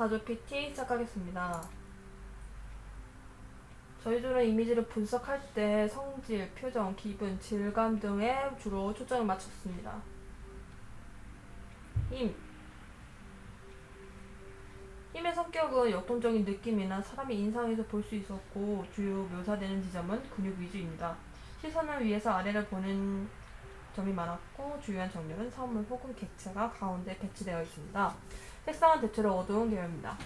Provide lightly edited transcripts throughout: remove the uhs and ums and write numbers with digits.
4조 PT 시작하겠습니다. 저희들은 이미지를 분석할 때 성질, 표정, 기분, 질감 등에 주로 초점을 맞췄습니다. 힘. 힘의 성격은 역동적인 느낌이나 사람의 인상에서 볼 수 있었고 주요 묘사되는 지점은 근육 위주입니다. 시선을 위에서 아래를 보는 점이 많았고 주요한 정렬은 사물 혹은 객체가 가운데 배치되어 있습니다. 색상은 대체로 어두운 계열입니다.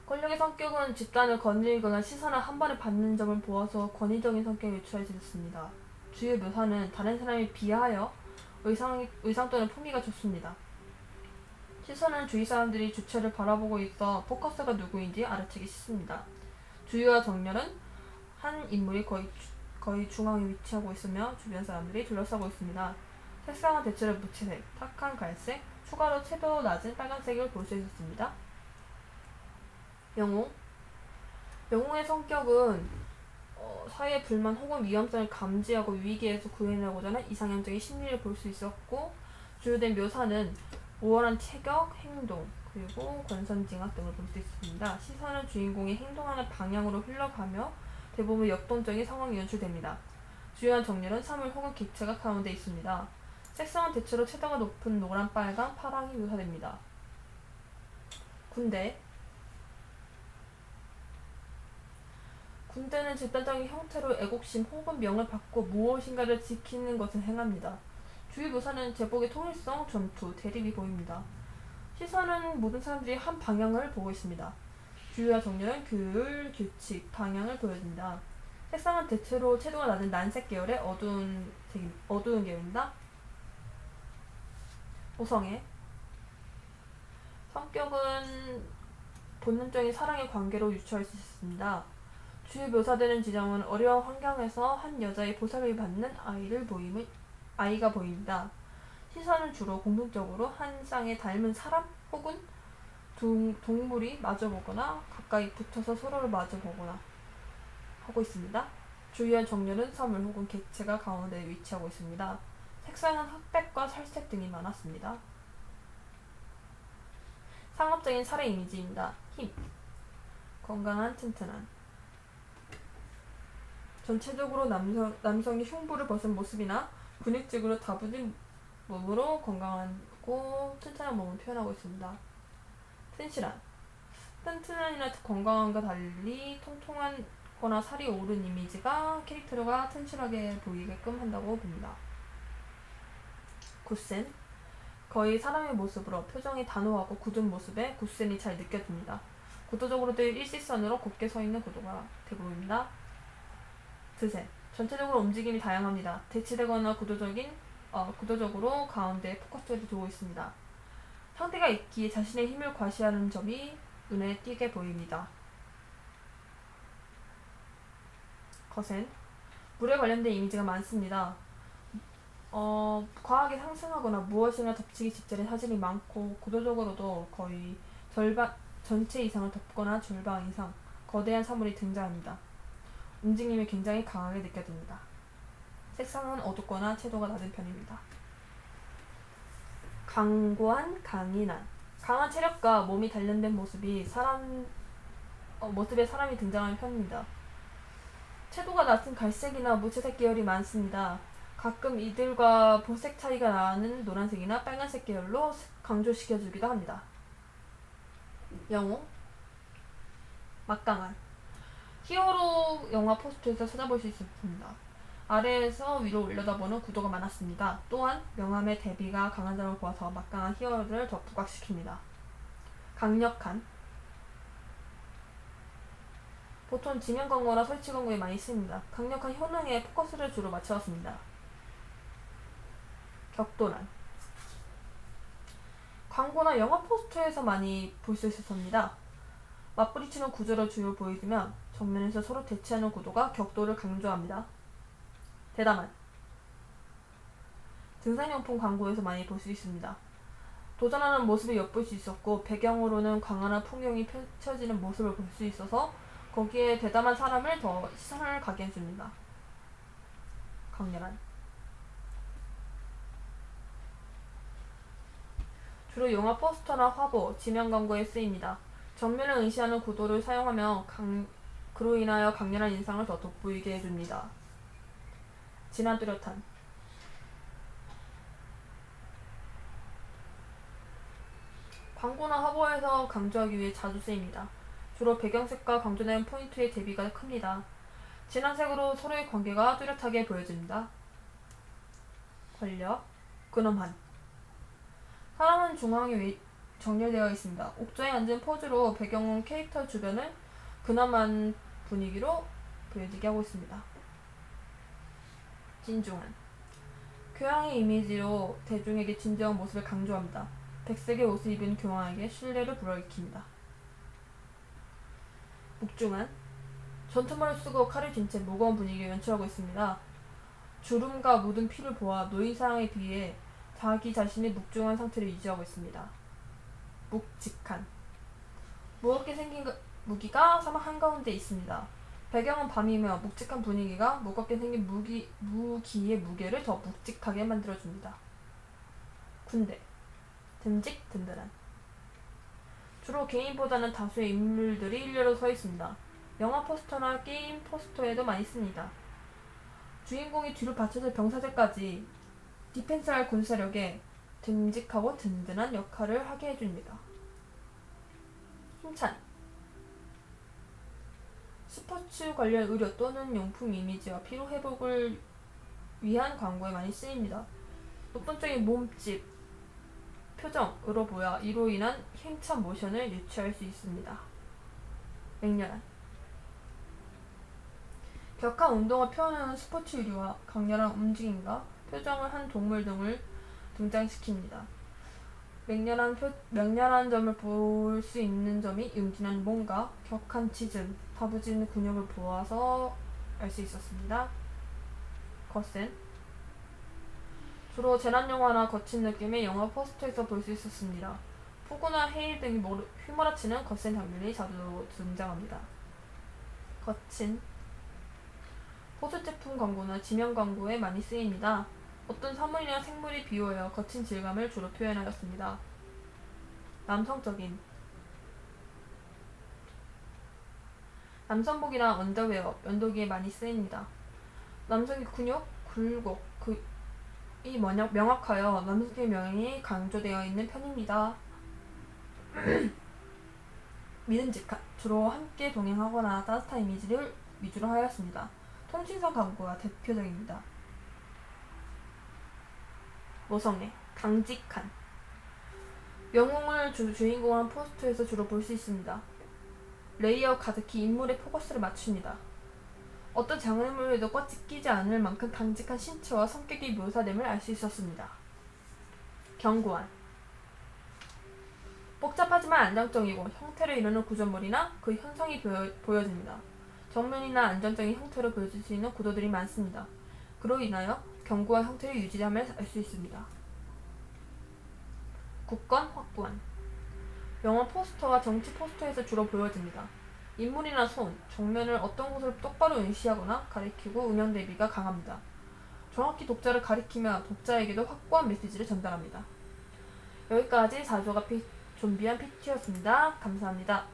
권력의 성격은 집단을 거느리거나 시선을 한 번에 받는 점을 보아서 권위적인 성격이 유추해졌습니다. 주요 묘사는 다른 사람에 비하여 의상 또는 품위가 좋습니다. 시선은 주위 사람들이 주체를 바라보고 있어 포커스가 누구인지 알아채기 쉽습니다. 주요와 정렬은 한 인물이 거의 중앙에 위치하고 있으며 주변 사람들이 둘러싸고 있습니다. 색상은 대체로 무채색, 탁한 갈색, 추가로 채도 낮은 빨간색을 볼 수 있었습니다. 영웅의 성격은 사회의 불만 혹은 위험성을 감지하고 위기에서 구해내고자 하는 이상향적인 심리를 볼 수 있었고 주요된 묘사는 우월한 체격, 행동, 그리고 권선징악 등을 볼 수 있습니다. 시선은 주인공이 행동하는 방향으로 흘러가며 대부분 역동적인 상황이 연출됩니다. 주요한 정렬은 사물 혹은 객체가 가운데 있습니다. 색상은 대체로 채도가 높은 노란, 빨강, 파랑이 묘사됩니다. 군대는 집단적인 형태로 애국심 혹은 명을 받고 무엇인가를 지키는 것을 행합니다. 주요 묘사는 제복의 통일성, 전투, 대립이 보입니다. 시선은 모든 사람들이 한 방향을 보고 있습니다. 주요와 정렬은 규율, 규칙, 방향을 보여줍니다. 색상은 대체로 채도가 낮은 난색 계열의 어두운 계열입니다. 오성애 성격은 본능적인 사랑의 관계로 유추할 수 있습니다. 주요 묘사되는 지점은 어려운 환경에서 한 여자의 보살을 받는 아이가 보입니다. 시선은 주로 공통적으로 한 쌍의 닮은 사람 혹은 동물이 마주보거나 가까이 붙어서 서로를 마주보거나 하고 있습니다. 주요한 정렬은 사물 혹은 객체가 가운데 위치하고 있습니다. 색상은 흑백과 살색 등이 많았습니다. 상업적인 사례 이미지입니다. 힘. 건강한, 튼튼한. 전체적으로 남성이 흉부를 벗은 모습이나 근육질으로 다부진 몸으로 건강하고 튼튼한 몸을 표현하고 있습니다. 튼실한. 튼튼한이나 건강한과 달리 통통하거나 살이 오른 이미지가 캐릭터가 튼실하게 보이게끔 한다고 봅니다. 굳센. 거의 사람의 모습으로 표정이 단호하고 굳은 모습에 굳센이 잘 느껴집니다. 구도적으로도 일직선으로 곱게 서 있는 구도가 대부분입니다. 드센. 전체적으로 움직임이 다양합니다. 대치되거나 구도적으로 가운데 포커스를 두고 있습니다. 상대가 있기에 자신의 힘을 과시하는 점이 눈에 띄게 보입니다. 거센. 물에 관련된 이미지가 많습니다. 과하게 상승하거나 무엇이나 덮치기 직전의 사진이 많고 구도적으로도 거의 전체 이상을 덮거나 절반 이상 거대한 사물이 등장합니다. 움직임이 굉장히 강하게 느껴집니다. 색상은 어둡거나 채도가 낮은 편입니다. 강고한, 강인한. 강한 체력과 몸이 단련된 모습에 사람이 등장하는 편입니다. 채도가 낮은 갈색이나 무채색 계열이 많습니다. 가끔 이들과 보색 차이가 나는 노란색이나 빨간색 계열로 강조시켜주기도 합니다. 영웅. 막강한. 히어로 영화 포스터에서 찾아볼 수 있습니다. 아래에서 위로 올려다보는 구도가 많았습니다. 또한 명암의 대비가 강한 점을 보아서 막강한 히어로를 더 부각시킵니다. 강력한. 보통 지면 광고나 설치 광고에 많이 쓰입니다. 강력한 효능에 포커스를 주로 맞춰왔습니다. 격돌한. 광고나 영화 포스터에서 많이 볼 수 있었습니다. 맞부딪히는 구조를 주로 보여주면 정면에서 서로 대치하는 구도가 격돌을 강조합니다. 대담한. 등산용품 광고에서 많이 볼 수 있습니다. 도전하는 모습을 엿볼 수 있었고 배경으로는 광활한 풍경이 펼쳐지는 모습을 볼 수 있어서 거기에 대담한 사람을 더 시선을 가게 해줍니다. 강렬한. 주로 영화 포스터나 화보, 지명 광고에 쓰입니다. 정면을 응시하는 구도를 사용하며 그로 인하여 강렬한 인상을 더 돋보이게 해줍니다. 진한 뚜렷한 광고나 화보에서 강조하기 위해 자주 쓰입니다. 주로 배경색과 강조된 포인트의 대비가 큽니다. 진한 색으로 서로의 관계가 뚜렷하게 보여집니다. 권력, 근엄한 사람은 중앙에 정렬되어 있습니다. 옥좌에 앉은 포즈로 배경은 캐릭터 주변을 근엄한 분위기로 보여지게 하고 있습니다. 진중한 교황의 이미지로 대중에게 진정한 모습을 강조합니다. 백색의 옷을 입은 교황에게 신뢰를 불러일으킵니다. 묵중한 전투말을 쓰고 칼을 쥔 채 무거운 분위기를 연출하고 있습니다. 주름과 묻은 피를 보아 노인 상황에 비해 자기 자신이 묵중한 상태를 유지하고 있습니다. 묵직한 무겁게 생긴 무기가 사막 한가운데 있습니다. 배경은 밤이며 묵직한 분위기가 무겁게 생긴 무기의 무게를 더 묵직하게 만들어줍니다. 군대 듬직 든든한 주로 개인보다는 다수의 인물들이 일렬로 서 있습니다. 영화 포스터나 게임 포스터에도 많이 씁니다. 주인공이 뒤로 받쳐서 병사들까지 디펜스할 군사력에 듬직하고 든든한 역할을 하게 해줍니다. 힘찬 스포츠 관련 의료 또는 용품 이미지와 피로 회복을 위한 광고에 많이 쓰입니다. 높동적인 몸집, 표정으로 보여 이로 인한 힘찬 모션을 유추할 수 있습니다. 맹렬한 격한 운동을 표현하는 스포츠 의류와 강렬한 움직임과 표정을 한 동물 등을 등장시킵니다. 맹렬한 점을 볼 수 있는 점이 융진한 몸과 격한 치즘, 다부진 근육을 보아서 알 수 있었습니다. 거센 주로 재난영화나 거친 느낌의 영화 포스터에서 볼 수 있었습니다. 폭우나 해일 등이 휘몰아치는 거센 장면이 자주 등장합니다. 거친 포스 제품 광고나 지명 광고에 많이 쓰입니다. 어떤 사물이나 생물이 비유하여 거친 질감을 주로 표현하였습니다. 남성적인 남성복이나 언더웨어, 면도기에 많이 쓰입니다. 남성의 근육, 굴곡, 이 명확하여 남성의 명이 강조되어 있는 편입니다. 믿음직한 주로 함께 동행하거나 따뜻한 이미지를 위주로 하였습니다. 통신사 광고가 대표적입니다. 모성애, 강직한 영웅을 주인공한 포스터에서 주로 볼 수 있습니다. 레이어 가득히 인물의 포커스를 맞춥니다. 어떤 장르물에도 꽉 끼지 않을 만큼 강직한 신체와 성격이 묘사됨을 알 수 있었습니다. 견고한 복잡하지만 안정적이고 형태를 이루는 구조물이나 그 현상이 보여집니다. 정면이나 안정적인 형태로 보여줄 수 있는 구도들이 많습니다. 그로 인하여 견고한 형태를 유지함을 알 수 있습니다. 굳건, 확고한 영화 포스터와 정치 포스터에서 주로 보여집니다. 인물이나 손, 정면을 어떤 곳을 똑바로 응시하거나 가리키고 음영 대비가 강합니다. 정확히 독자를 가리키며 독자에게도 확고한 메시지를 전달합니다. 여기까지 4조가 좀비한 PT였습니다. 감사합니다.